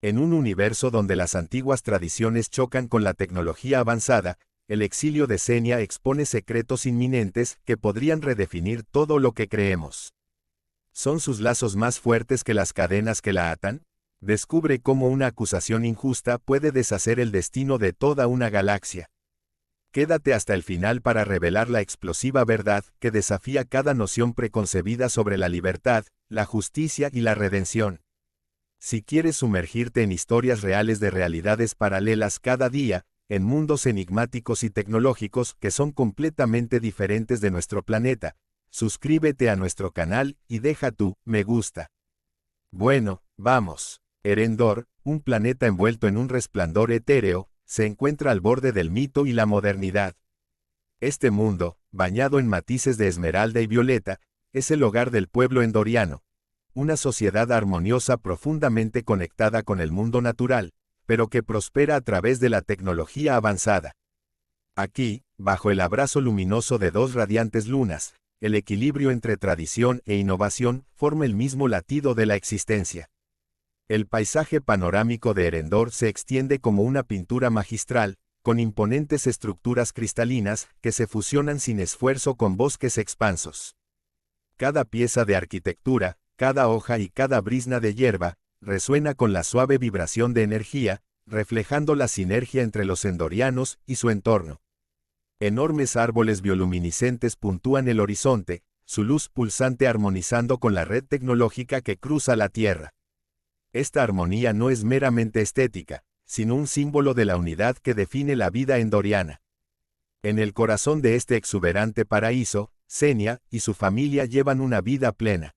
En un universo donde las antiguas tradiciones chocan con la tecnología avanzada, el exilio de Senia expone secretos inminentes que podrían redefinir todo lo que creemos. ¿Son sus lazos más fuertes que las cadenas que la atan? Descubre cómo una acusación injusta puede deshacer el destino de toda una galaxia. Quédate hasta el final para revelar la explosiva verdad que desafía cada noción preconcebida sobre la libertad, la justicia y la redención. Si quieres sumergirte en historias reales de realidades paralelas cada día, en mundos enigmáticos y tecnológicos que son completamente diferentes de nuestro planeta, suscríbete a nuestro canal y deja tu me gusta. Bueno, vamos. Erendor, un planeta envuelto en un resplandor etéreo, se encuentra al borde del mito y la modernidad. Este mundo, bañado en matices de esmeralda y violeta, es el hogar del pueblo endoriano. Una sociedad armoniosa profundamente conectada con el mundo natural, pero que prospera a través de la tecnología avanzada. Aquí, bajo el abrazo luminoso de dos radiantes lunas, el equilibrio entre tradición e innovación forma el mismo latido de la existencia. El paisaje panorámico de Erendor se extiende como una pintura magistral, con imponentes estructuras cristalinas que se fusionan sin esfuerzo con bosques expansos. Cada pieza de arquitectura, cada hoja y cada brizna de hierba, resuena con la suave vibración de energía, reflejando la sinergia entre los endorianos y su entorno. Enormes árboles bioluminiscentes puntúan el horizonte, su luz pulsante armonizando con la red tecnológica que cruza la Tierra. Esta armonía no es meramente estética, sino un símbolo de la unidad que define la vida endoriana. En el corazón de este exuberante paraíso, Senia y su familia llevan una vida plena.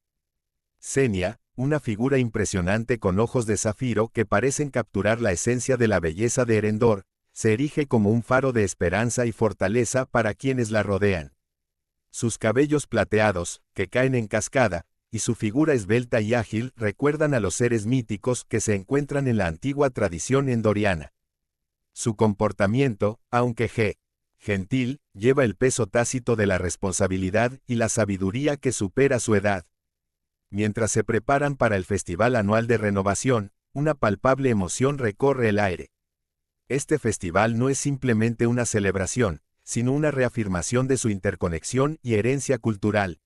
Senia, una figura impresionante con ojos de zafiro que parecen capturar la esencia de la belleza de Erendor, se erige como un faro de esperanza y fortaleza para quienes la rodean. Sus cabellos plateados, que caen en cascada, y su figura esbelta y ágil recuerdan a los seres míticos que se encuentran en la antigua tradición endoriana. Su comportamiento, aunque gentil, lleva el peso tácito de la responsabilidad y la sabiduría que supera su edad. Mientras se preparan para el festival anual de renovación, una palpable emoción recorre el aire. Este festival no es simplemente una celebración, sino una reafirmación de su interconexión y herencia cultural.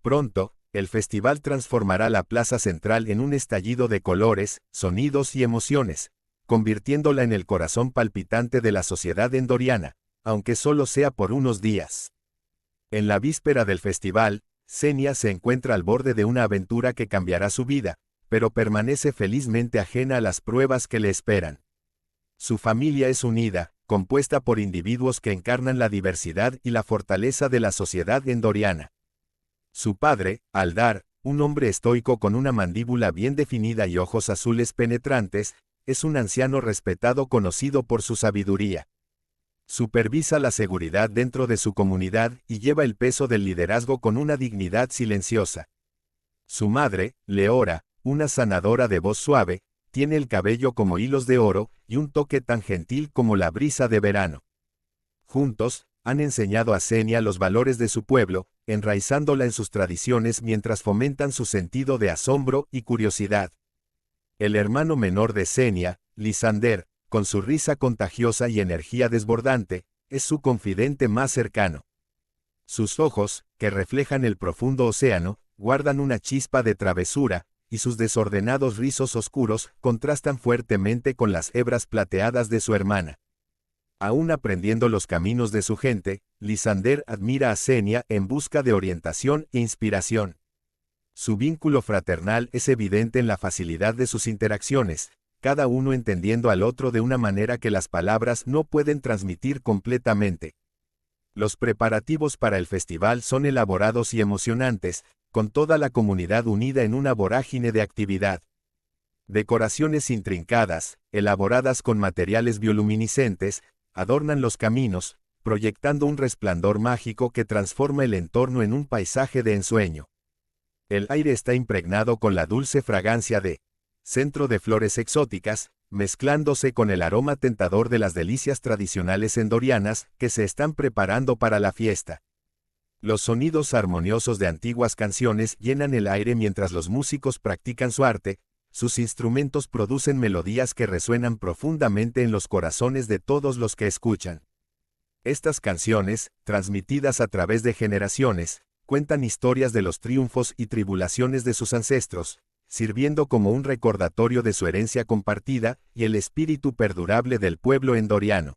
Pronto, el festival transformará la plaza central en un estallido de colores, sonidos y emociones, convirtiéndola en el corazón palpitante de la sociedad endoriana, aunque solo sea por unos días. En la víspera del festival, Senia se encuentra al borde de una aventura que cambiará su vida, pero permanece felizmente ajena a las pruebas que le esperan. Su familia es unida, compuesta por individuos que encarnan la diversidad y la fortaleza de la sociedad endoriana. Su padre, Aldar, un hombre estoico con una mandíbula bien definida y ojos azules penetrantes, es un anciano respetado conocido por su sabiduría. Supervisa la seguridad dentro de su comunidad y lleva el peso del liderazgo con una dignidad silenciosa. Su madre, Leora, una sanadora de voz suave, tiene el cabello como hilos de oro y un toque tan gentil como la brisa de verano. Juntos, han enseñado a Senia los valores de su pueblo, enraizándola en sus tradiciones mientras fomentan su sentido de asombro y curiosidad. El hermano menor de Senia, Lysander, con su risa contagiosa y energía desbordante, es su confidente más cercano. Sus ojos, que reflejan el profundo océano, guardan una chispa de travesura, y sus desordenados rizos oscuros contrastan fuertemente con las hebras plateadas de su hermana. Aún aprendiendo los caminos de su gente, Lysander admira a Senia en busca de orientación e inspiración. Su vínculo fraternal es evidente en la facilidad de sus interacciones, cada uno entendiendo al otro de una manera que las palabras no pueden transmitir completamente. Los preparativos para el festival son elaborados y emocionantes, con toda la comunidad unida en una vorágine de actividad. Decoraciones intrincadas, elaboradas con materiales bioluminiscentes, adornan los caminos, proyectando un resplandor mágico que transforma el entorno en un paisaje de ensueño. El aire está impregnado con la dulce fragancia de centro de flores exóticas, mezclándose con el aroma tentador de las delicias tradicionales endorianas que se están preparando para la fiesta. Los sonidos armoniosos de antiguas canciones llenan el aire mientras los músicos practican su arte, sus instrumentos producen melodías que resuenan profundamente en los corazones de todos los que escuchan. Estas canciones, transmitidas a través de generaciones, cuentan historias de los triunfos y tribulaciones de sus ancestros, sirviendo como un recordatorio de su herencia compartida y el espíritu perdurable del pueblo endoriano.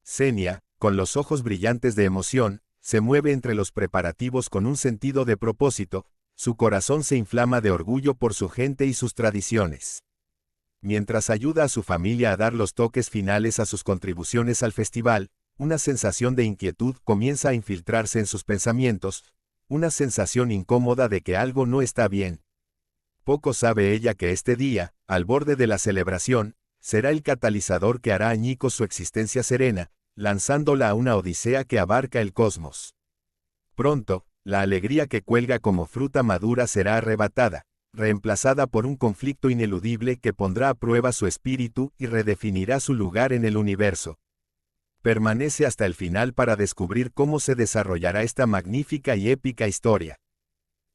Senia, con los ojos brillantes de emoción, se mueve entre los preparativos con un sentido de propósito. Su corazón se inflama de orgullo por su gente y sus tradiciones. Mientras ayuda a su familia a dar los toques finales a sus contribuciones al festival, una sensación de inquietud comienza a infiltrarse en sus pensamientos, una sensación incómoda de que algo no está bien. Poco sabe ella que este día, al borde de la celebración, será el catalizador que hará añicos su existencia serena, lanzándola a una odisea que abarca el cosmos. Pronto, la alegría que cuelga como fruta madura será arrebatada, reemplazada por un conflicto ineludible que pondrá a prueba su espíritu y redefinirá su lugar en el universo. Permanece hasta el final para descubrir cómo se desarrollará esta magnífica y épica historia.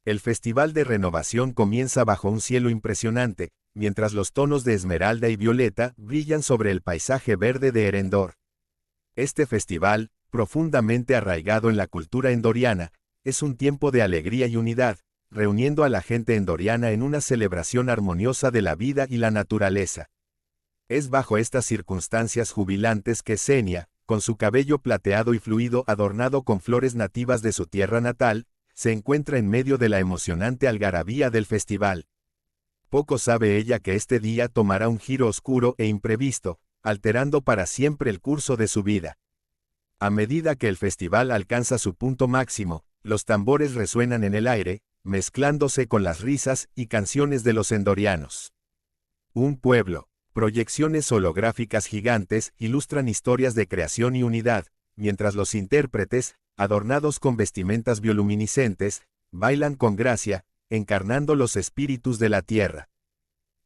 El Festival de Renovación comienza bajo un cielo impresionante, mientras los tonos de esmeralda y violeta brillan sobre el paisaje verde de Erendor. Este festival, profundamente arraigado en la cultura endoriana, es un tiempo de alegría y unidad, reuniendo a la gente endoriana en una celebración armoniosa de la vida y la naturaleza. Es bajo estas circunstancias jubilantes que Senia, con su cabello plateado y fluido adornado con flores nativas de su tierra natal, se encuentra en medio de la emocionante algarabía del festival. Poco sabe ella que este día tomará un giro oscuro e imprevisto, alterando para siempre el curso de su vida. A medida que el festival alcanza su punto máximo, los tambores resuenan en el aire, mezclándose con las risas y canciones de los endorianos. Un pueblo. Proyecciones holográficas gigantes ilustran historias de creación y unidad, mientras los intérpretes, adornados con vestimentas bioluminiscentes, bailan con gracia, encarnando los espíritus de la tierra.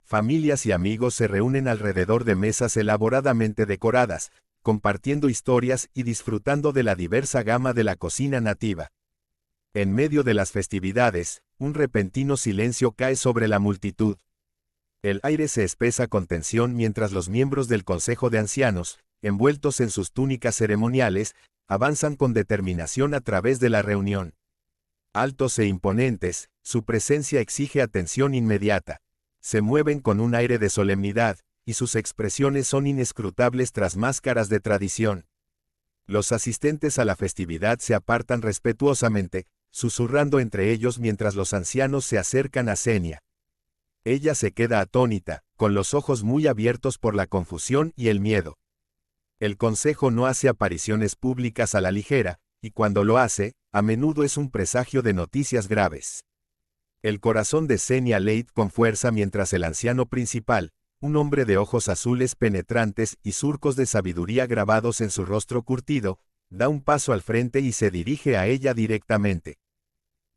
Familias y amigos se reúnen alrededor de mesas elaboradamente decoradas, compartiendo historias y disfrutando de la diversa gama de la cocina nativa. En medio de las festividades, un repentino silencio cae sobre la multitud. El aire se espesa con tensión mientras los miembros del Consejo de Ancianos, envueltos en sus túnicas ceremoniales, avanzan con determinación a través de la reunión. Altos e imponentes, su presencia exige atención inmediata. Se mueven con un aire de solemnidad, y sus expresiones son inescrutables tras máscaras de tradición. Los asistentes a la festividad se apartan respetuosamente, susurrando entre ellos mientras los ancianos se acercan a Senia. Ella se queda atónita, con los ojos muy abiertos por la confusión y el miedo. El consejo no hace apariciones públicas a la ligera, y cuando lo hace, a menudo es un presagio de noticias graves. El corazón de Senia late con fuerza mientras el anciano principal, un hombre de ojos azules penetrantes y surcos de sabiduría grabados en su rostro curtido, da un paso al frente y se dirige a ella directamente.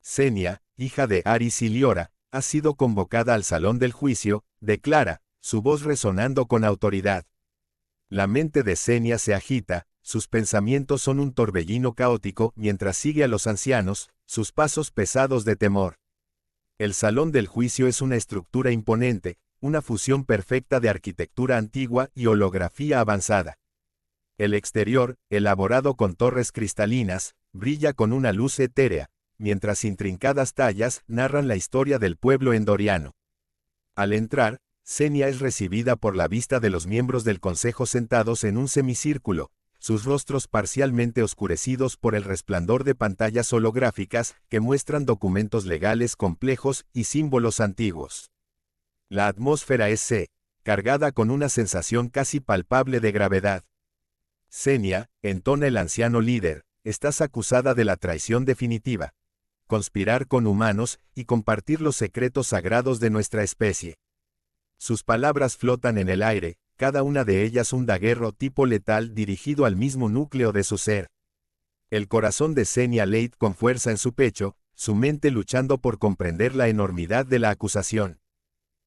Senia, hija de Aris y Liora, ha sido convocada al salón del juicio, declara, su voz resonando con autoridad. La mente de Senia se agita, sus pensamientos son un torbellino caótico mientras sigue a los ancianos, sus pasos pesados de temor. El salón del juicio es una estructura imponente, una fusión perfecta de arquitectura antigua y holografía avanzada. El exterior, elaborado con torres cristalinas, brilla con una luz etérea, mientras intrincadas tallas narran la historia del pueblo endoriano. Al entrar, Senia es recibida por la vista de los miembros del consejo sentados en un semicírculo, sus rostros parcialmente oscurecidos por el resplandor de pantallas holográficas que muestran documentos legales complejos y símbolos antiguos. La atmósfera es cargada con una sensación casi palpable de gravedad. Senia, entona el anciano líder, estás acusada de la traición definitiva. Conspirar con humanos y compartir los secretos sagrados de nuestra especie. Sus palabras flotan en el aire, cada una de ellas un daguerro tipo letal dirigido al mismo núcleo de su ser. El corazón de Senia late con fuerza en su pecho, su mente luchando por comprender la enormidad de la acusación.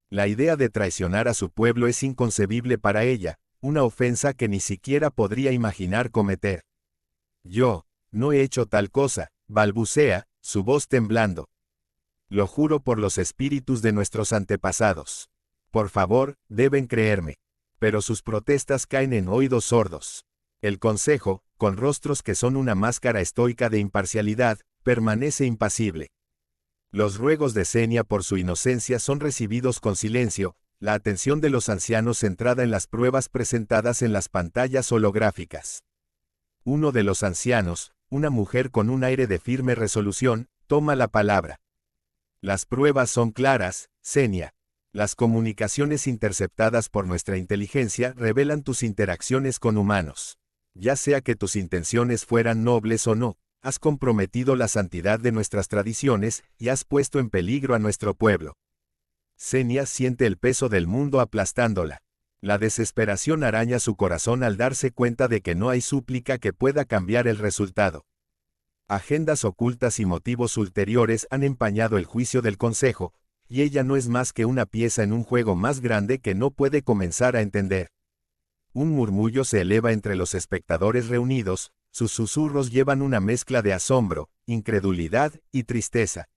La idea de traicionar a su pueblo es inconcebible para ella, una ofensa que ni siquiera podría imaginar cometer. Yo, no he hecho tal cosa, balbucea, su voz temblando. Lo juro por los espíritus de nuestros antepasados. Por favor, deben creerme. Pero sus protestas caen en oídos sordos. El consejo, con rostros que son una máscara estoica de imparcialidad, permanece impasible. Los ruegos de Senia por su inocencia son recibidos con silencio, la atención de los ancianos centrada en las pruebas presentadas en las pantallas holográficas. Uno de los ancianos, una mujer con un aire de firme resolución, toma la palabra. Las pruebas son claras, Senia. Las comunicaciones interceptadas por nuestra inteligencia revelan tus interacciones con humanos. Ya sea que tus intenciones fueran nobles o no, has comprometido la santidad de nuestras tradiciones y has puesto en peligro a nuestro pueblo. Senia siente el peso del mundo aplastándola. La desesperación araña su corazón al darse cuenta de que no hay súplica que pueda cambiar el resultado. Agendas ocultas y motivos ulteriores han empañado el juicio del consejo, y ella no es más que una pieza en un juego más grande que no puede comenzar a entender. Un murmullo se eleva entre los espectadores reunidos, sus susurros llevan una mezcla de asombro, incredulidad y tristeza.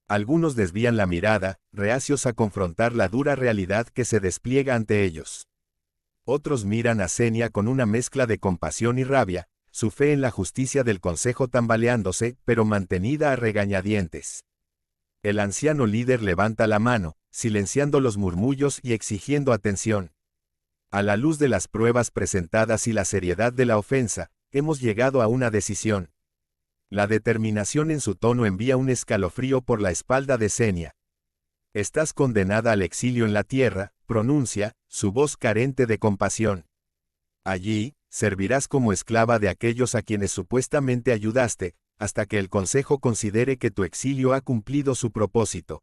Algunos desvían la mirada, reacios a confrontar la dura realidad que se despliega ante ellos. Otros miran a Senia con una mezcla de compasión y rabia, su fe en la justicia del consejo tambaleándose, pero mantenida a regañadientes. El anciano líder levanta la mano, silenciando los murmullos y exigiendo atención. A la luz de las pruebas presentadas y la seriedad de la ofensa, hemos llegado a una decisión. La determinación en su tono envía un escalofrío por la espalda de Senia. Estás condenada al exilio en la tierra, pronuncia, su voz carente de compasión. Allí, servirás como esclava de aquellos a quienes supuestamente ayudaste, hasta que el consejo considere que tu exilio ha cumplido su propósito.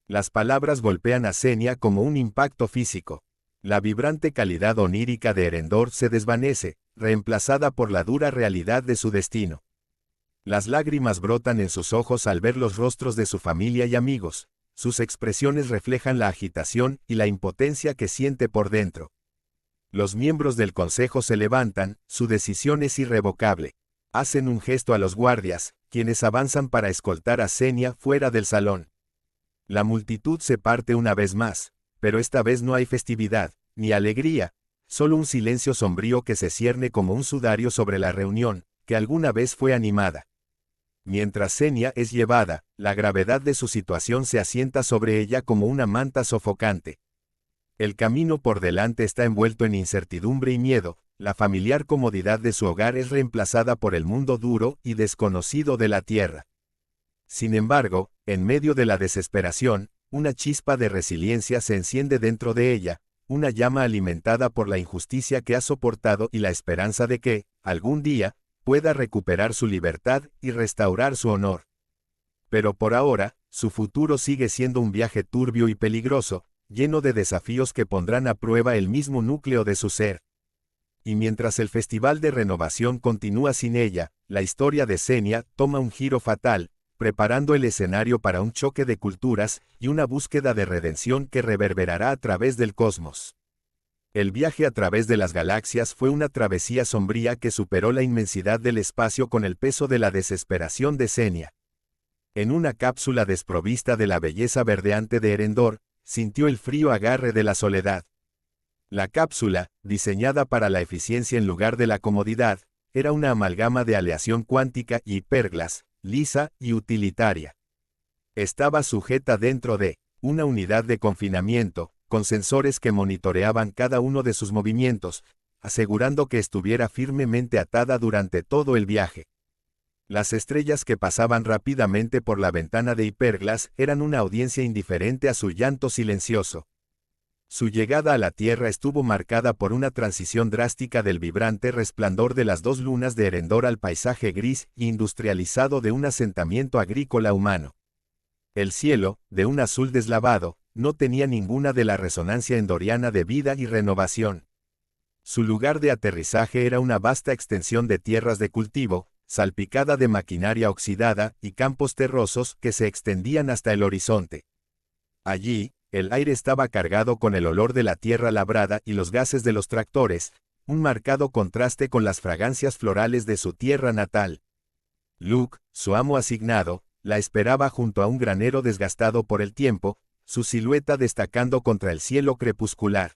Las palabras golpean a Senia como un impacto físico. La vibrante calidad onírica de Erendor se desvanece, reemplazada por la dura realidad de su destino. Las lágrimas brotan en sus ojos al ver los rostros de su familia y amigos, sus expresiones reflejan la agitación y la impotencia que siente por dentro. Los miembros del consejo se levantan, su decisión es irrevocable. Hacen un gesto a los guardias, quienes avanzan para escoltar a Senia fuera del salón. La multitud se parte una vez más, pero esta vez no hay festividad, ni alegría, solo un silencio sombrío que se cierne como un sudario sobre la reunión, que alguna vez fue animada. Mientras Senia es llevada, la gravedad de su situación se asienta sobre ella como una manta sofocante. El camino por delante está envuelto en incertidumbre y miedo, la familiar comodidad de su hogar es reemplazada por el mundo duro y desconocido de la tierra. Sin embargo, en medio de la desesperación, una chispa de resiliencia se enciende dentro de ella, una llama alimentada por la injusticia que ha soportado y la esperanza de que, algún día, pueda recuperar su libertad y restaurar su honor. Pero por ahora, su futuro sigue siendo un viaje turbio y peligroso, lleno de desafíos que pondrán a prueba el mismo núcleo de su ser. Y mientras el festival de renovación continúa sin ella, la historia de Senia toma un giro fatal, preparando el escenario para un choque de culturas y una búsqueda de redención que reverberará a través del cosmos. El viaje a través de las galaxias fue una travesía sombría que superó la inmensidad del espacio con el peso de la desesperación de Senia. En una cápsula desprovista de la belleza verdeante de Erendor, sintió el frío agarre de la soledad. La cápsula, diseñada para la eficiencia en lugar de la comodidad, era una amalgama de aleación cuántica y hiperglass, lisa y utilitaria. Estaba sujeta dentro de una unidad de confinamiento, con sensores que monitoreaban cada uno de sus movimientos, asegurando que estuviera firmemente atada durante todo el viaje. Las estrellas que pasaban rápidamente por la ventana de hiperglass eran una audiencia indiferente a su llanto silencioso. Su llegada a la Tierra estuvo marcada por una transición drástica del vibrante resplandor de las dos lunas de Erendor al paisaje gris e industrializado de un asentamiento agrícola humano. El cielo, de un azul deslavado, no tenía ninguna de la resonancia endoriana de vida y renovación. Su lugar de aterrizaje era una vasta extensión de tierras de cultivo, salpicada de maquinaria oxidada y campos terrosos que se extendían hasta el horizonte. Allí, el aire estaba cargado con el olor de la tierra labrada y los gases de los tractores, un marcado contraste con las fragancias florales de su tierra natal. Luke, su amo asignado, la esperaba junto a un granero desgastado por el tiempo, su silueta destacando contra el cielo crepuscular.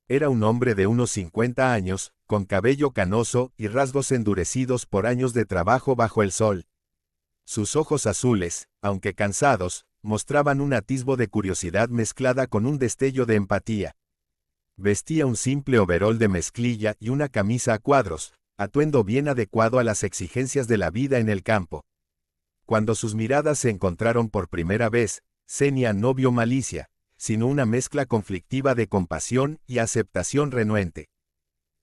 Era un hombre de unos 50 años, con cabello canoso y rasgos endurecidos por años de trabajo bajo el sol. Sus ojos azules, aunque cansados, mostraban un atisbo de curiosidad mezclada con un destello de empatía. Vestía un simple overol de mezclilla y una camisa a cuadros, atuendo bien adecuado a las exigencias de la vida en el campo. Cuando sus miradas se encontraron por primera vez, Xenia no vio malicia, sino una mezcla conflictiva de compasión y aceptación renuente.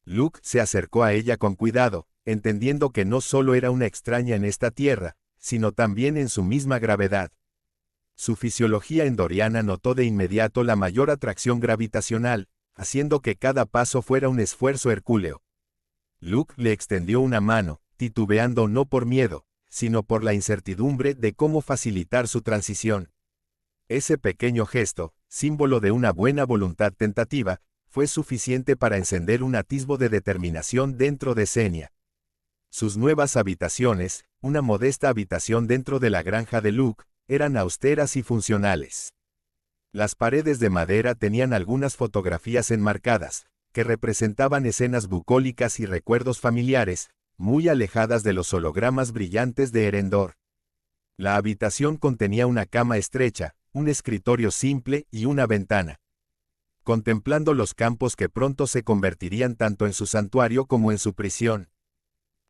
Luke se acercó a ella con cuidado, entendiendo que no solo era una extraña en esta tierra, sino también en su misma gravedad. Su fisiología endoriana notó de inmediato la mayor atracción gravitacional, haciendo que cada paso fuera un esfuerzo hercúleo. Luke le extendió una mano, titubeando no por miedo, sino por la incertidumbre de cómo facilitar su transición. Ese pequeño gesto, símbolo de una buena voluntad tentativa, fue suficiente para encender un atisbo de determinación dentro de Xenia. Sus nuevas habitaciones, una modesta habitación dentro de la granja de Luke, eran austeras y funcionales. Las paredes de madera tenían algunas fotografías enmarcadas, que representaban escenas bucólicas y recuerdos familiares, muy alejadas de los hologramas brillantes de Erendor. La habitación contenía una cama estrecha, un escritorio simple y una ventana. Contemplando los campos que pronto se convertirían tanto en su santuario como en su prisión,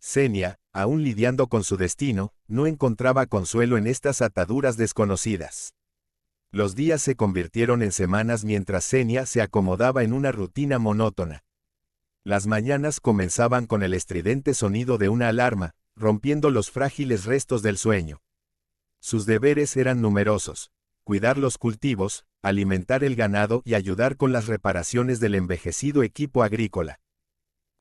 Xenia, aún lidiando con su destino, no encontraba consuelo en estas ataduras desconocidas. Los días se convirtieron en semanas mientras Xenia se acomodaba en una rutina monótona. Las mañanas comenzaban con el estridente sonido de una alarma, rompiendo los frágiles restos del sueño. Sus deberes eran numerosos: cuidar los cultivos, alimentar el ganado y ayudar con las reparaciones del envejecido equipo agrícola.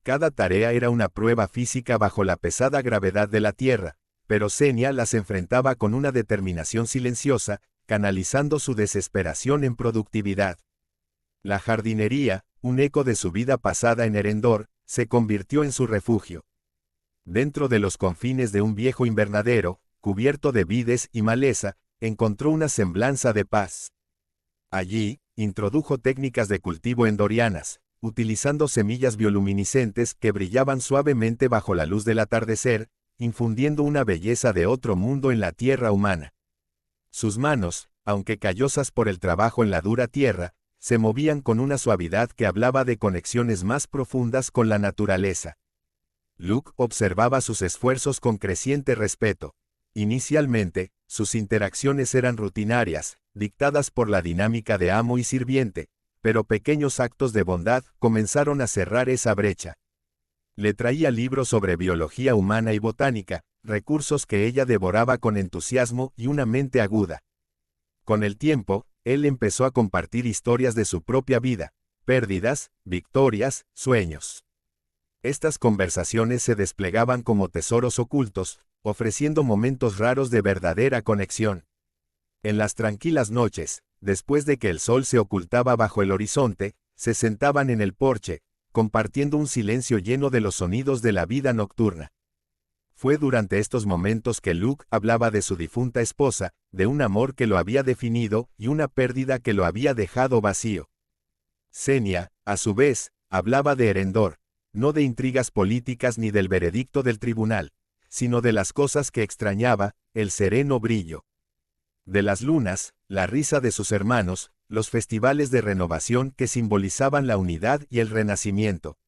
Cada tarea era una prueba física bajo la pesada gravedad de la tierra, pero Xenia las enfrentaba con una determinación silenciosa, canalizando su desesperación en productividad. La jardinería, un eco de su vida pasada en Erendor, se convirtió en su refugio. Dentro de los confines de un viejo invernadero, cubierto de vides y maleza, encontró una semblanza de paz. Allí, introdujo técnicas de cultivo endorianas, utilizando semillas bioluminiscentes que brillaban suavemente bajo la luz del atardecer, infundiendo una belleza de otro mundo en la tierra humana. Sus manos, aunque callosas por el trabajo en la dura tierra, se movían con una suavidad que hablaba de conexiones más profundas con la naturaleza. Luke observaba sus esfuerzos con creciente respeto. Inicialmente, sus interacciones eran rutinarias, dictadas por la dinámica de amo y sirviente, pero pequeños actos de bondad comenzaron a cerrar esa brecha. Le traía libros sobre biología humana y botánica, recursos que ella devoraba con entusiasmo y una mente aguda. Con el tiempo, él empezó a compartir historias de su propia vida, pérdidas, victorias, sueños. Estas conversaciones se desplegaban como tesoros ocultos, ofreciendo momentos raros de verdadera conexión. En las tranquilas noches, después de que el sol se ocultaba bajo el horizonte, se sentaban en el porche, compartiendo un silencio lleno de los sonidos de la vida nocturna. Fue durante estos momentos que Luke hablaba de su difunta esposa, de un amor que lo había definido y una pérdida que lo había dejado vacío. Xenia, a su vez, hablaba de Erendor, no de intrigas políticas ni del veredicto del tribunal, sino de las cosas que extrañaba, el sereno brillo de las lunas, la risa de sus hermanos, los festivales de renovación que simbolizaban la unidad y el renacimiento.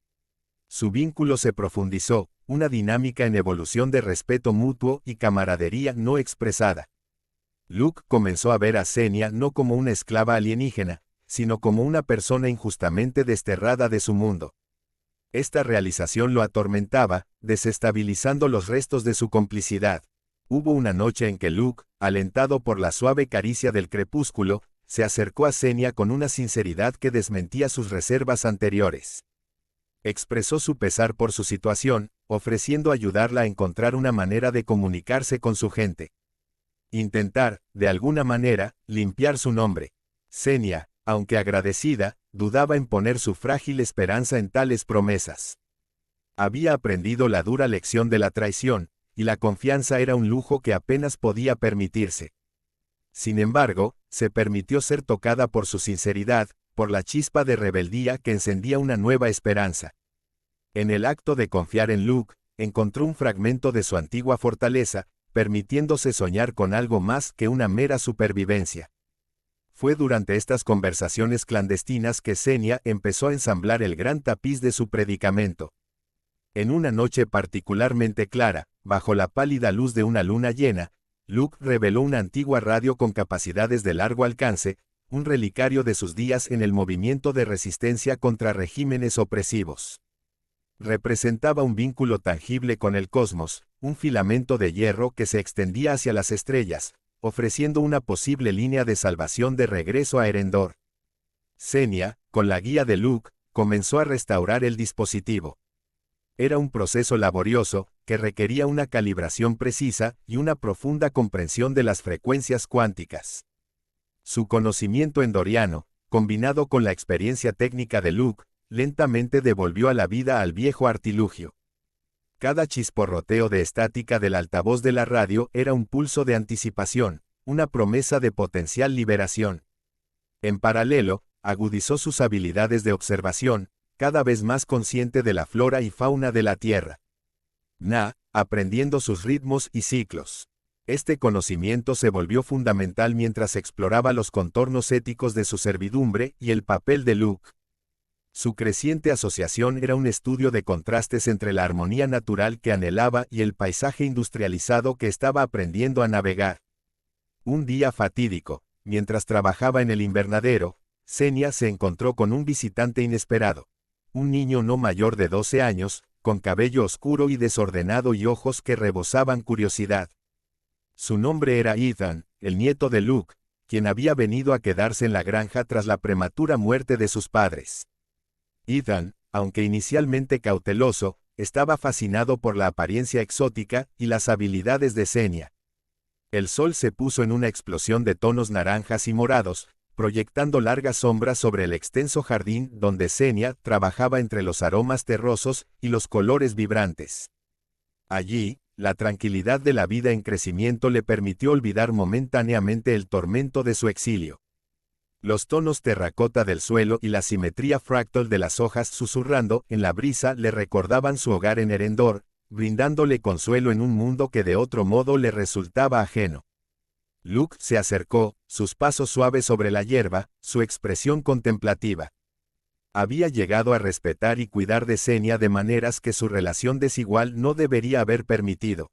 Su vínculo se profundizó, una dinámica en evolución de respeto mutuo y camaradería no expresada. Luke comenzó a ver a Xenia no como una esclava alienígena, sino como una persona injustamente desterrada de su mundo. Esta realización lo atormentaba, desestabilizando los restos de su complicidad. Hubo una noche en que Luke, alentado por la suave caricia del crepúsculo, se acercó a Xenia con una sinceridad que desmentía sus reservas anteriores. Expresó su pesar por su situación, ofreciendo ayudarla a encontrar una manera de comunicarse con su gente. Intentar, de alguna manera, limpiar su nombre. Xenia, aunque agradecida, dudaba en poner su frágil esperanza en tales promesas. Había aprendido la dura lección de la traición, y la confianza era un lujo que apenas podía permitirse. Sin embargo, se permitió ser tocada por su sinceridad, por la chispa de rebeldía que encendía una nueva esperanza. En el acto de confiar en Luke, encontró un fragmento de su antigua fortaleza, permitiéndose soñar con algo más que una mera supervivencia. Fue durante estas conversaciones clandestinas que Xenia empezó a ensamblar el gran tapiz de su predicamento. En una noche particularmente clara, bajo la pálida luz de una luna llena, Luke reveló una antigua radio con capacidades de largo alcance, un relicario de sus días en el movimiento de resistencia contra regímenes opresivos. Representaba un vínculo tangible con el cosmos, un filamento de hierro que se extendía hacia las estrellas, ofreciendo una posible línea de salvación de regreso a Erendor. Xenia, con la guía de Luke, comenzó a restaurar el dispositivo. Era un proceso laborioso, que requería una calibración precisa y una profunda comprensión de las frecuencias cuánticas. Su conocimiento endoriano, combinado con la experiencia técnica de Luke, lentamente devolvió a la vida al viejo artilugio. Cada chisporroteo de estática del altavoz de la radio era un pulso de anticipación, una promesa de potencial liberación. En paralelo, agudizó sus habilidades de observación, cada vez más consciente de la flora y fauna de la Tierra. Aprendiendo sus ritmos y ciclos. Este conocimiento se volvió fundamental mientras exploraba los contornos éticos de su servidumbre y el papel de Luke. Su creciente asociación era un estudio de contrastes entre la armonía natural que anhelaba y el paisaje industrializado que estaba aprendiendo a navegar. Un día fatídico, mientras trabajaba en el invernadero, Xenia se encontró con un visitante inesperado. Un niño no mayor de 12 años, con cabello oscuro y desordenado y ojos que rebosaban curiosidad. Su nombre era Ethan, el nieto de Luke, quien había venido a quedarse en la granja tras la prematura muerte de sus padres. Ethan, aunque inicialmente cauteloso, estaba fascinado por la apariencia exótica y las habilidades de Xenia. El sol se puso en una explosión de tonos naranjas y morados, proyectando largas sombras sobre el extenso jardín donde Xenia trabajaba entre los aromas terrosos y los colores vibrantes. Allí, la tranquilidad de la vida en crecimiento le permitió olvidar momentáneamente el tormento de su exilio. Los tonos terracota del suelo y la simetría fractal de las hojas susurrando en la brisa le recordaban su hogar en Erendor, brindándole consuelo en un mundo que de otro modo le resultaba ajeno. Luke se acercó, sus pasos suaves sobre la hierba, su expresión contemplativa. Había llegado a respetar y cuidar de Xenia de maneras que su relación desigual no debería haber permitido.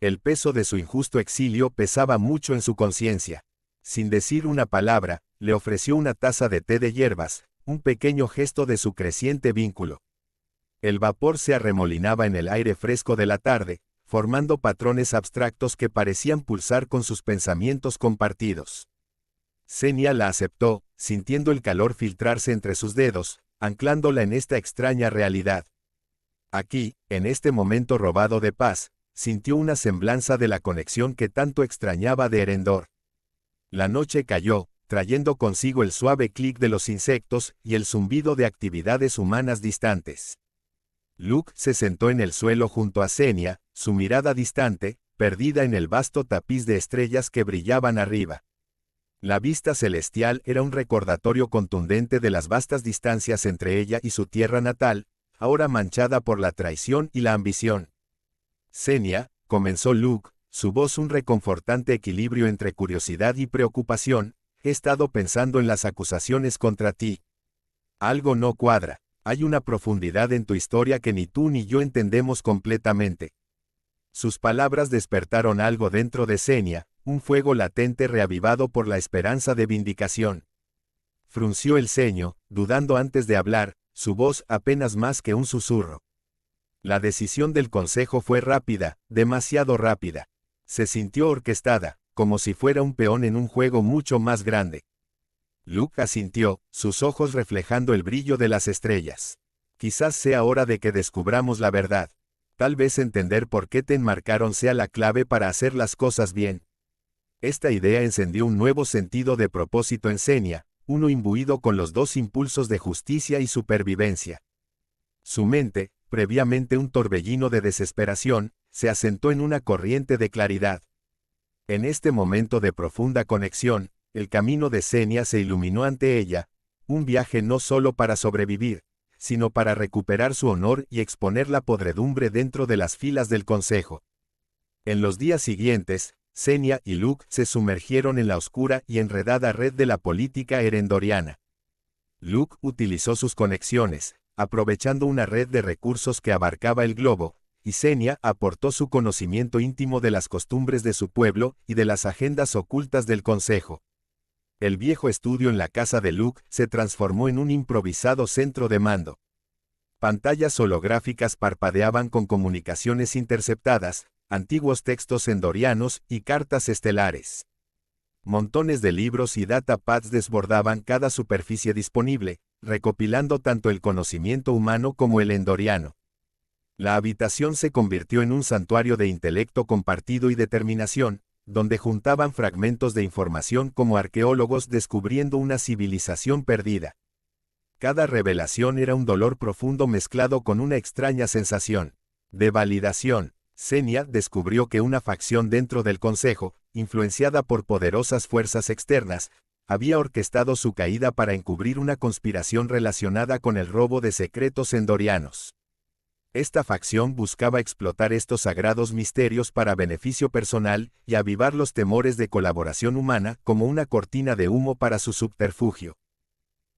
El peso de su injusto exilio pesaba mucho en su conciencia. Sin decir una palabra, le ofreció una taza de té de hierbas, un pequeño gesto de su creciente vínculo. El vapor se arremolinaba en el aire fresco de la tarde, formando patrones abstractos que parecían pulsar con sus pensamientos compartidos. Xenia la aceptó, sintiendo el calor filtrarse entre sus dedos, anclándola en esta extraña realidad. Aquí, en este momento robado de paz, sintió una semblanza de la conexión que tanto extrañaba de Erendor. La noche cayó, trayendo consigo el suave clic de los insectos y el zumbido de actividades humanas distantes. Luke se sentó en el suelo junto a Xenia, su mirada distante, perdida en el vasto tapiz de estrellas que brillaban arriba. La vista celestial era un recordatorio contundente de las vastas distancias entre ella y su tierra natal, ahora manchada por la traición y la ambición. Xenia, comenzó Luke, su voz un reconfortante equilibrio entre curiosidad y preocupación, he estado pensando en las acusaciones contra ti. Algo no cuadra. Hay una profundidad en tu historia que ni tú ni yo entendemos completamente. Sus palabras despertaron algo dentro de Xenia, un fuego latente reavivado por la esperanza de vindicación. Frunció el ceño, dudando antes de hablar, su voz apenas más que un susurro. La decisión del consejo fue rápida, demasiado rápida. Se sintió orquestada, como si fuera un peón en un juego mucho más grande. Luke asintió, sus ojos reflejando el brillo de las estrellas. Quizás sea hora de que descubramos la verdad. Tal vez entender por qué te enmarcaron sea la clave para hacer las cosas bien. Esta idea encendió un nuevo sentido de propósito en Xenia, uno imbuido con los dos impulsos de justicia y supervivencia. Su mente, previamente un torbellino de desesperación, se asentó en una corriente de claridad. En este momento de profunda conexión, el camino de Senia se iluminó ante ella, un viaje no solo para sobrevivir, sino para recuperar su honor y exponer la podredumbre dentro de las filas del Consejo. En los días siguientes, Senia y Luke se sumergieron en la oscura y enredada red de la política erendoriana. Luke utilizó sus conexiones, aprovechando una red de recursos que abarcaba el globo, y Senia aportó su conocimiento íntimo de las costumbres de su pueblo y de las agendas ocultas del Consejo. El viejo estudio en la casa de Luke se transformó en un improvisado centro de mando. Pantallas holográficas parpadeaban con comunicaciones interceptadas, antiguos textos endorianos y cartas estelares. Montones de libros y datapads desbordaban cada superficie disponible, recopilando tanto el conocimiento humano como el endoriano. La habitación se convirtió en un santuario de intelecto compartido y determinación, donde juntaban fragmentos de información como arqueólogos descubriendo una civilización perdida. Cada revelación era un dolor profundo mezclado con una extraña sensación de validación. Senia descubrió que una facción dentro del Consejo, influenciada por poderosas fuerzas externas, había orquestado su caída para encubrir una conspiración relacionada con el robo de secretos endorianos. Esta facción buscaba explotar estos sagrados misterios para beneficio personal y avivar los temores de colaboración humana como una cortina de humo para su subterfugio.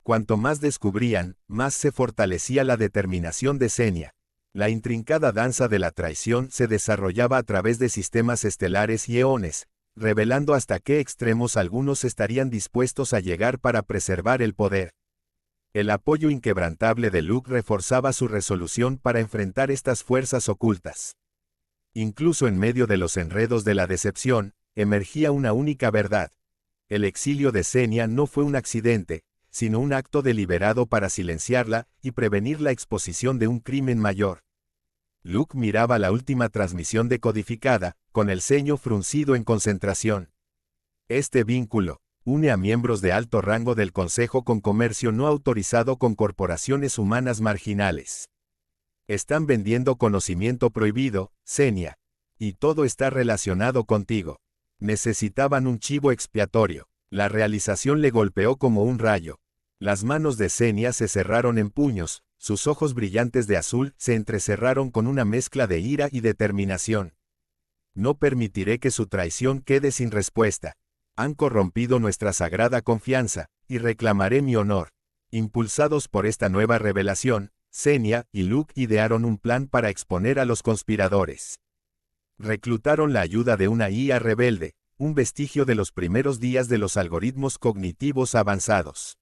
Cuanto más descubrían, más se fortalecía la determinación de Senia. La intrincada danza de la traición se desarrollaba a través de sistemas estelares y eones, revelando hasta qué extremos algunos estarían dispuestos a llegar para preservar el poder. El apoyo inquebrantable de Luke reforzaba su resolución para enfrentar estas fuerzas ocultas. Incluso en medio de los enredos de la decepción, emergía una única verdad. El exilio de Senia no fue un accidente, sino un acto deliberado para silenciarla y prevenir la exposición de un crimen mayor. Luke miraba la última transmisión decodificada, con el ceño fruncido en concentración. Este vínculo une a miembros de alto rango del Consejo con comercio no autorizado con corporaciones humanas marginales. Están vendiendo conocimiento prohibido, Senia. Y todo está relacionado contigo. Necesitaban un chivo expiatorio. La realización le golpeó como un rayo. Las manos de Senia se cerraron en puños, sus ojos brillantes de azul se entrecerraron con una mezcla de ira y determinación. No permitiré que su traición quede sin respuesta. Han corrompido nuestra sagrada confianza, y reclamaré mi honor. Impulsados por esta nueva revelación, Senia y Luke idearon un plan para exponer a los conspiradores. Reclutaron la ayuda de una IA rebelde, un vestigio de los primeros días de los algoritmos cognitivos avanzados.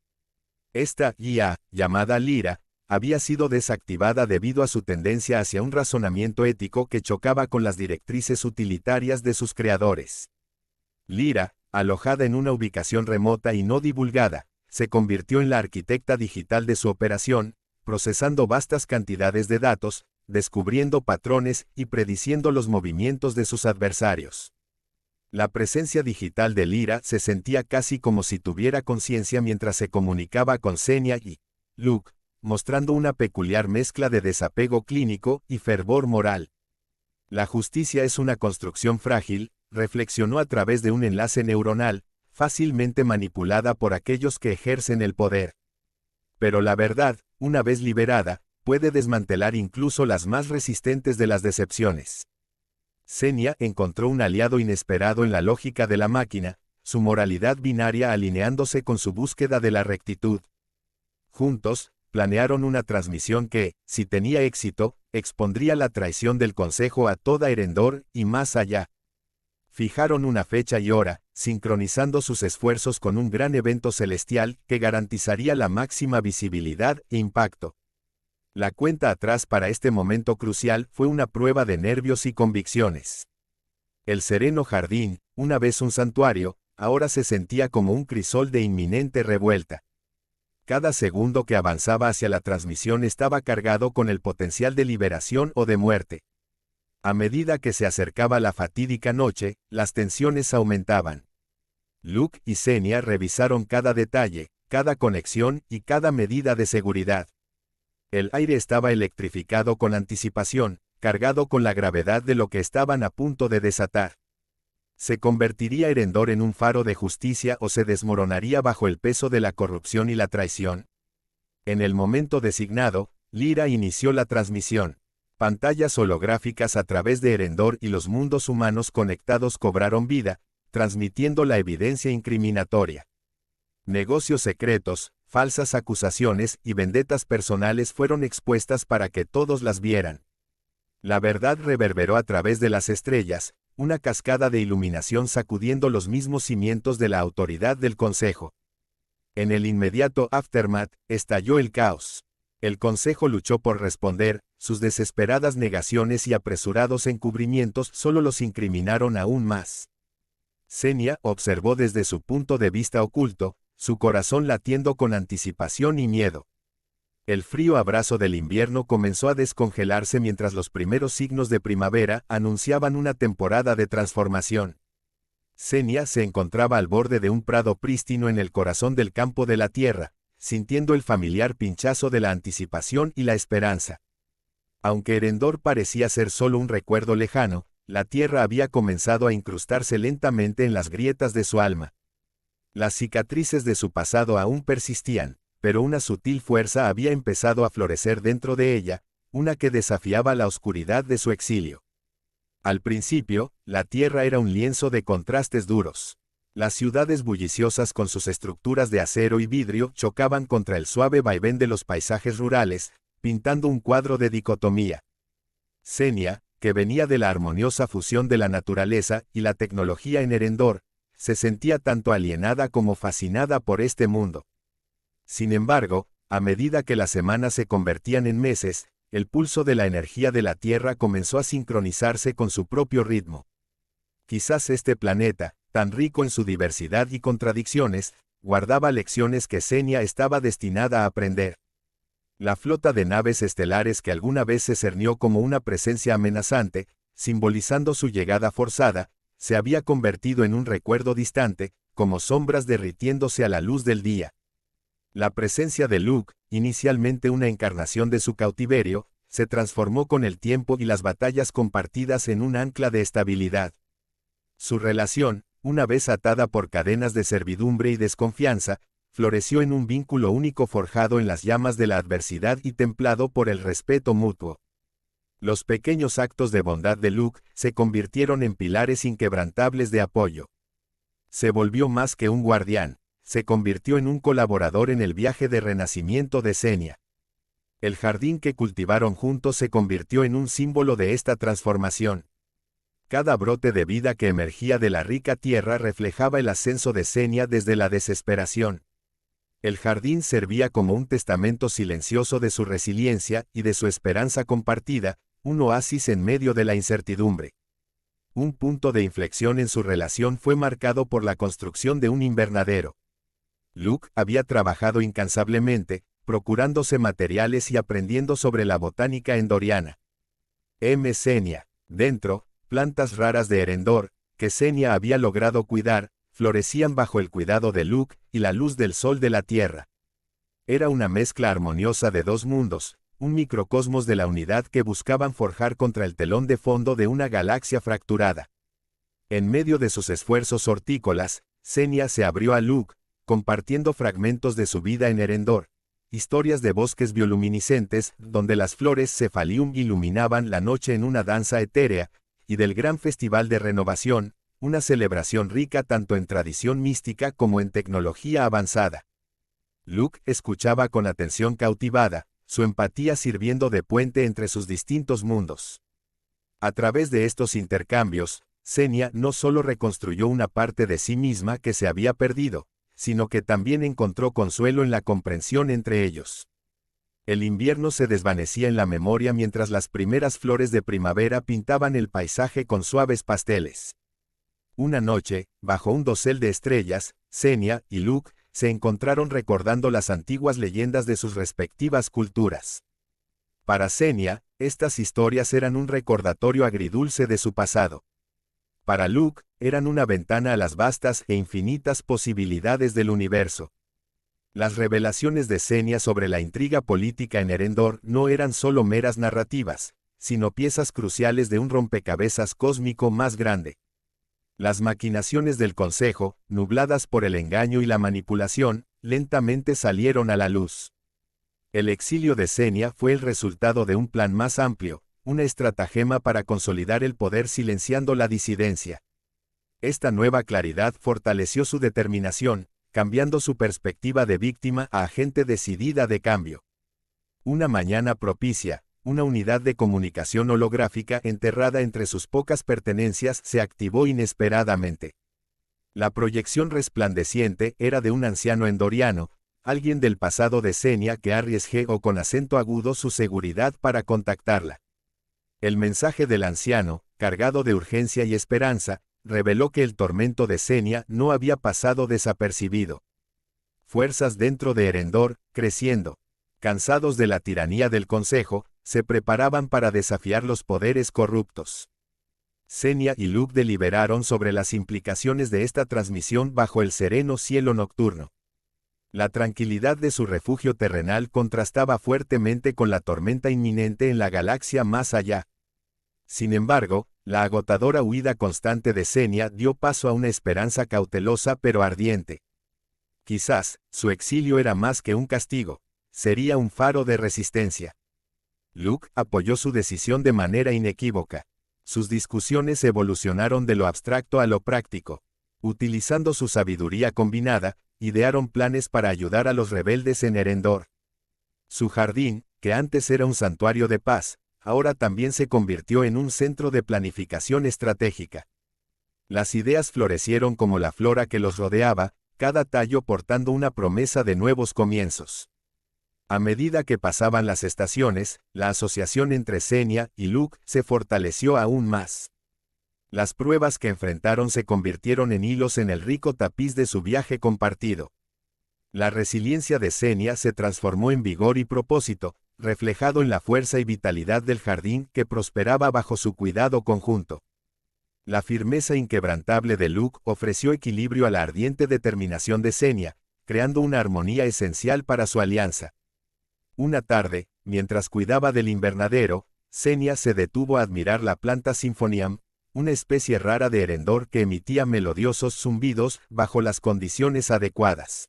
Esta IA, llamada Lyra, había sido desactivada debido a su tendencia hacia un razonamiento ético que chocaba con las directrices utilitarias de sus creadores. Lyra, alojada en una ubicación remota y no divulgada, se convirtió en la arquitecta digital de su operación, procesando vastas cantidades de datos, descubriendo patrones y prediciendo los movimientos de sus adversarios. La presencia digital de Lyra se sentía casi como si tuviera conciencia mientras se comunicaba con Senia y Luke, mostrando una peculiar mezcla de desapego clínico y fervor moral. La justicia es una construcción frágil, reflexionó a través de un enlace neuronal, fácilmente manipulada por aquellos que ejercen el poder. Pero la verdad, una vez liberada, puede desmantelar incluso las más resistentes de las decepciones. Senia encontró un aliado inesperado en la lógica de la máquina, su moralidad binaria alineándose con su búsqueda de la rectitud. Juntos, planearon una transmisión que, si tenía éxito, expondría la traición del Consejo a toda Erendor y más allá. Fijaron una fecha y hora, sincronizando sus esfuerzos con un gran evento celestial que garantizaría la máxima visibilidad e impacto. La cuenta atrás para este momento crucial fue una prueba de nervios y convicciones. El sereno jardín, una vez un santuario, ahora se sentía como un crisol de inminente revuelta. Cada segundo que avanzaba hacia la transmisión estaba cargado con el potencial de liberación o de muerte. A medida que se acercaba la fatídica noche, las tensiones aumentaban. Luke y Senia revisaron cada detalle, cada conexión y cada medida de seguridad. El aire estaba electrificado con anticipación, cargado con la gravedad de lo que estaban a punto de desatar. ¿Se convertiría Erendor en un faro de justicia o se desmoronaría bajo el peso de la corrupción y la traición? En el momento designado, Lyra inició la transmisión. Pantallas holográficas a través de Erendor y los mundos humanos conectados cobraron vida, transmitiendo la evidencia incriminatoria. Negocios secretos, falsas acusaciones y vendetas personales fueron expuestas para que todos las vieran. La verdad reverberó a través de las estrellas, una cascada de iluminación sacudiendo los mismos cimientos de la autoridad del Consejo. En el inmediato aftermath, estalló el caos. El Consejo luchó por responder, sus desesperadas negaciones y apresurados encubrimientos solo los incriminaron aún más. Senia observó desde su punto de vista oculto, su corazón latiendo con anticipación y miedo. El frío abrazo del invierno comenzó a descongelarse mientras los primeros signos de primavera anunciaban una temporada de transformación. Senia se encontraba al borde de un prado prístino en el corazón del campo de la tierra, sintiendo el familiar pinchazo de la anticipación y la esperanza. Aunque Erendor parecía ser solo un recuerdo lejano, la tierra había comenzado a incrustarse lentamente en las grietas de su alma. Las cicatrices de su pasado aún persistían, pero una sutil fuerza había empezado a florecer dentro de ella, una que desafiaba la oscuridad de su exilio. Al principio, la tierra era un lienzo de contrastes duros. Las ciudades bulliciosas con sus estructuras de acero y vidrio chocaban contra el suave vaivén de los paisajes rurales, pintando un cuadro de dicotomía. Senia, que venía de la armoniosa fusión de la naturaleza y la tecnología en Erendor, se sentía tanto alienada como fascinada por este mundo. Sin embargo, a medida que las semanas se convertían en meses, el pulso de la energía de la Tierra comenzó a sincronizarse con su propio ritmo. Quizás este planeta, tan rico en su diversidad y contradicciones, guardaba lecciones que Senia estaba destinada a aprender. La flota de naves estelares que alguna vez se cernió como una presencia amenazante, simbolizando su llegada forzada, se había convertido en un recuerdo distante, como sombras derritiéndose a la luz del día. La presencia de Luke, inicialmente una encarnación de su cautiverio, se transformó con el tiempo y las batallas compartidas en un ancla de estabilidad. Su relación, una vez atada por cadenas de servidumbre y desconfianza, floreció en un vínculo único forjado en las llamas de la adversidad y templado por el respeto mutuo. Los pequeños actos de bondad de Luke se convirtieron en pilares inquebrantables de apoyo. Se volvió más que un guardián, se convirtió en un colaborador en el viaje de renacimiento de Senia. El jardín que cultivaron juntos se convirtió en un símbolo de esta transformación. Cada brote de vida que emergía de la rica tierra reflejaba el ascenso de Senia desde la desesperación. El jardín servía como un testamento silencioso de su resiliencia y de su esperanza compartida, un oasis en medio de la incertidumbre. Un punto de inflexión en su relación fue marcado por la construcción de un invernadero. Luke había trabajado incansablemente, procurándose materiales y aprendiendo sobre la botánica endoriana. Senia, dentro, plantas raras de Erendor, que Senia había logrado cuidar, florecían bajo el cuidado de Luke y la luz del sol de la tierra. Era una mezcla armoniosa de dos mundos, un microcosmos de la unidad que buscaban forjar contra el telón de fondo de una galaxia fracturada. En medio de sus esfuerzos hortícolas, Senia se abrió a Luke, compartiendo fragmentos de su vida en Erendor, historias de bosques bioluminiscentes, donde las flores Cephalium iluminaban la noche en una danza etérea, y del gran festival de renovación, una celebración rica tanto en tradición mística como en tecnología avanzada. Luke escuchaba con atención cautivada, su empatía sirviendo de puente entre sus distintos mundos. A través de estos intercambios, Senia no solo reconstruyó una parte de sí misma que se había perdido, sino que también encontró consuelo en la comprensión entre ellos. El invierno se desvanecía en la memoria mientras las primeras flores de primavera pintaban el paisaje con suaves pasteles. Una noche, bajo un dosel de estrellas, Senia y Luke se encontraron recordando las antiguas leyendas de sus respectivas culturas. Para Senia, estas historias eran un recordatorio agridulce de su pasado. Para Luke, eran una ventana a las vastas e infinitas posibilidades del universo. Las revelaciones de Senia sobre la intriga política en Erendor no eran solo meras narrativas, sino piezas cruciales de un rompecabezas cósmico más grande. Las maquinaciones del Consejo, nubladas por el engaño y la manipulación, lentamente salieron a la luz. El exilio de Senia fue el resultado de un plan más amplio, una estratagema para consolidar el poder silenciando la disidencia. Esta nueva claridad fortaleció su determinación, cambiando su perspectiva de víctima a agente decidida de cambio. Una mañana propicia, una unidad de comunicación holográfica enterrada entre sus pocas pertenencias se activó inesperadamente. La proyección resplandeciente era de un anciano endoriano, alguien del pasado de Senia que arriesgó con acento agudo su seguridad para contactarla. El mensaje del anciano, cargado de urgencia y esperanza, reveló que el tormento de Senia no había pasado desapercibido. Fuerzas dentro de Erendor, creciendo, cansados de la tiranía del Consejo, se preparaban para desafiar los poderes corruptos. Senia y Luke deliberaron sobre las implicaciones de esta transmisión bajo el sereno cielo nocturno. La tranquilidad de su refugio terrenal contrastaba fuertemente con la tormenta inminente en la galaxia más allá. Sin embargo, la agotadora huida constante de Senia dio paso a una esperanza cautelosa pero ardiente. Quizás, su exilio era más que un castigo, sería un faro de resistencia. Luke apoyó su decisión de manera inequívoca. Sus discusiones evolucionaron de lo abstracto a lo práctico. Utilizando su sabiduría combinada, idearon planes para ayudar a los rebeldes en Erendor. Su jardín, que antes era un santuario de paz, ahora también se convirtió en un centro de planificación estratégica. Las ideas florecieron como la flora que los rodeaba, cada tallo portando una promesa de nuevos comienzos. A medida que pasaban las estaciones, la asociación entre Senia y Luke se fortaleció aún más. Las pruebas que enfrentaron se convirtieron en hilos en el rico tapiz de su viaje compartido. La resiliencia de Senia se transformó en vigor y propósito, reflejado en la fuerza y vitalidad del jardín que prosperaba bajo su cuidado conjunto. La firmeza inquebrantable de Luke ofreció equilibrio a la ardiente determinación de Senia, creando una armonía esencial para su alianza. Una tarde, mientras cuidaba del invernadero, Senia se detuvo a admirar la planta Symphonium, una especie rara de Erendor que emitía melodiosos zumbidos bajo las condiciones adecuadas.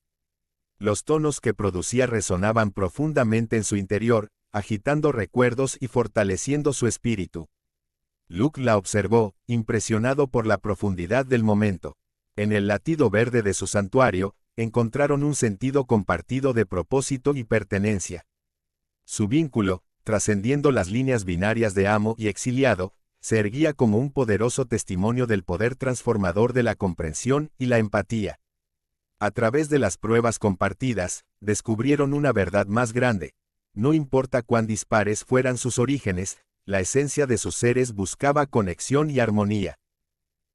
Los tonos que producía resonaban profundamente en su interior, agitando recuerdos y fortaleciendo su espíritu. Luke la observó, impresionado por la profundidad del momento. En el latido verde de su santuario, encontraron un sentido compartido de propósito y pertenencia. Su vínculo, trascendiendo las líneas binarias de amo y exiliado, se erguía como un poderoso testimonio del poder transformador de la comprensión y la empatía. A través de las pruebas compartidas, descubrieron una verdad más grande. No importa cuán dispares fueran sus orígenes, la esencia de sus seres buscaba conexión y armonía.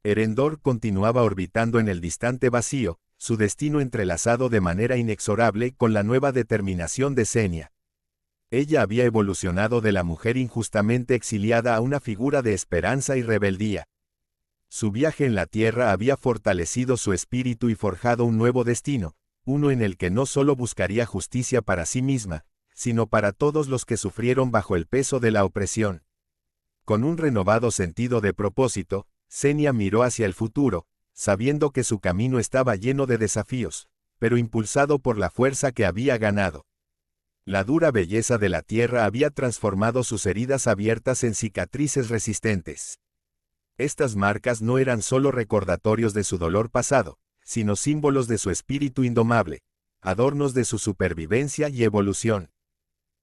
Erendor continuaba orbitando en el distante vacío, su destino entrelazado de manera inexorable con la nueva determinación de Senia. Ella había evolucionado de la mujer injustamente exiliada a una figura de esperanza y rebeldía. Su viaje en la tierra había fortalecido su espíritu y forjado un nuevo destino, uno en el que no solo buscaría justicia para sí misma, sino para todos los que sufrieron bajo el peso de la opresión. Con un renovado sentido de propósito, Senia miró hacia el futuro, sabiendo que su camino estaba lleno de desafíos, pero impulsado por la fuerza que había ganado. La dura belleza de la tierra había transformado sus heridas abiertas en cicatrices resistentes. Estas marcas no eran solo recordatorios de su dolor pasado, sino símbolos de su espíritu indomable, adornos de su supervivencia y evolución.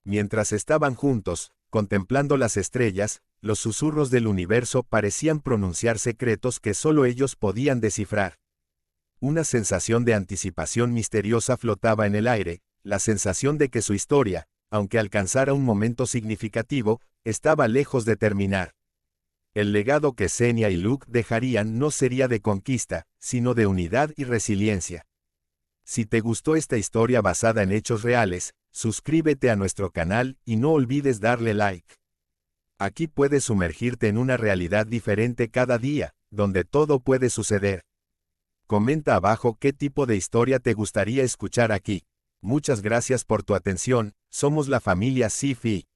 Mientras estaban juntos, contemplando las estrellas, los susurros del universo parecían pronunciar secretos que solo ellos podían descifrar. Una sensación de anticipación misteriosa flotaba en el aire, la sensación de que su historia, aunque alcanzara un momento significativo, estaba lejos de terminar. El legado que Senia y Luke dejarían no sería de conquista, sino de unidad y resiliencia. Si te gustó esta historia basada en hechos reales, suscríbete a nuestro canal y no olvides darle like. Aquí puedes sumergirte en una realidad diferente cada día, donde todo puede suceder. Comenta abajo qué tipo de historia te gustaría escuchar aquí. Muchas gracias por tu atención, somos la familia Sci-Fi.